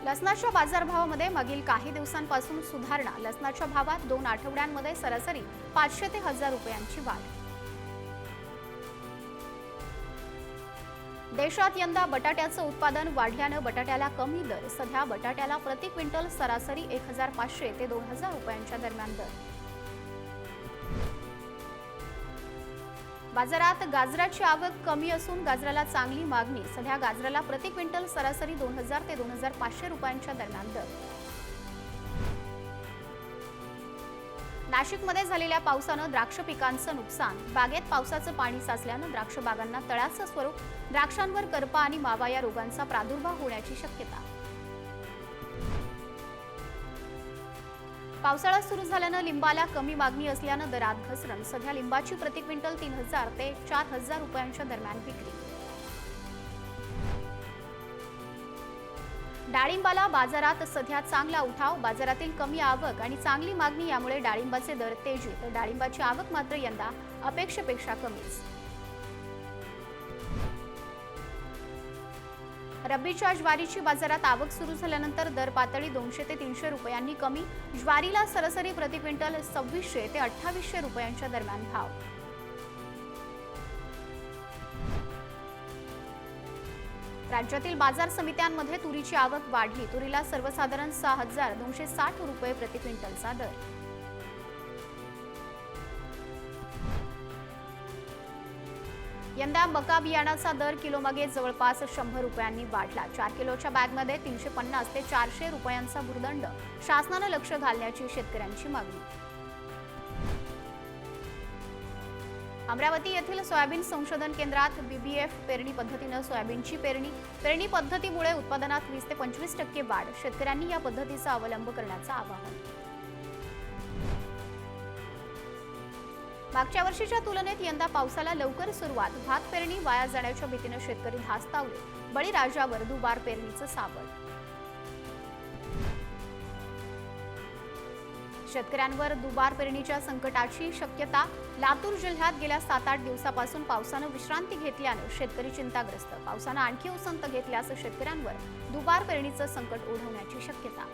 लसणाच्या बाजारभावामध्ये मागील काही दिवसांपासून सुधारणा। लसणाच्या भावात 2 आठवड्यांमध्ये सरासरी 500 ते 1000 रुपयांची वाढ। देशात यंदा बटाट्याचं उत्पादन वाढल्यानं बटाट्याला कमी दर। सध्या बटाट्याला प्रति क्विंटल सरासरी 1500 ते 2000 रुपयांच्या दरम्यान दर। बाजारात गाजराची आवक कमी असून गाजराला चांगली मागणी। सध्या गाजराला प्रति क्विंटल सरासरी 2000 ते 2500 रुपयांच्या दरम्यान दर। नाशिकमध्ये झालेल्या पावसानं द्राक्ष पिकांचं नुकसान। बागेत पावसाचं पाणी साचल्यानं द्राक्ष बागांना तळ्याचं स्वरूप। द्राक्षांवर करपा आणि मावा या रोगांचा प्रादुर्भाव होण्याची शक्यता। पावसाळा सुरू झाल्यानं लिंबाला कमी मागणी असल्यानं दरात घसरण। सध्या लिंबाची प्रति क्विंटल 3000 ते 4000 रुपयांच्या दरम्यान विक्री। डाळिंबाला बाजारात सध्या चांगला उठाव। बाजारातील कमी आवक आणि चांगली मागणी यामुळे डाळिंबाचे दर तेजीत। तर डाळिंबाची आवक मात्र यंदा अपेक्षेपेक्षा कमीच। रब्बीच्या ज्वारीची बाजारात आवक सुरू झाल्यानंतर दर पातळी 200 ते 300 रुपयांनी कमी। ज्वारीला सरासरी प्रति क्विंटल 2600 ते 2800 रुपयांच्या दरम्यान भाव। राज्यातील बाजार समित्यांमध्ये तुरीची आवक वाढली। तुरीला सर्वसाधारण 6260 रुपये प्रति क्विंटलचा दर। यंदा मका बियाणाचा दर किलोमागे जवळपास 100 रुपयांनी वाढला। 4 किलोच्या बॅगमध्ये 350 ते 400 रुपयांचा भुर्दंड। शासनानं लक्ष घालण्याची शेतकऱ्यांची मागणी। अमरावती येथील सोयाबीन संशोधन केंद्रात बीबीएफ पेरणी पद्धतीनं सोयाबीनची पेरणी पद्धतीमुळे उत्पादनात 20 ते 25% वाढ। शेतकऱ्यांनी या पद्धतीचा अवलंब करण्याचं आवाहन। मागच्या वर्षीच्या तुलनेत यंदा पावसाला लवकर सुरुवात। भात पेरणी वाया जाण्याच्या भीतीने शेतकरी धास्तावले। बळीराजावर दुबार पेरणीचं सावट। शेतकऱ्यांवर दुबार पेरणीच्या संकटाची शक्यता। लातूर जिल्ह्यात गेल्या 7-8 दिवसापासून पावसानं विश्रांती घेतल्यानं शेतकरी चिंताग्रस्त। पावसानं आणखी उसंत घेतल्यास शेतकऱ्यांवर दुबार पेरणीचं संकट ओढवण्याची शक्यता।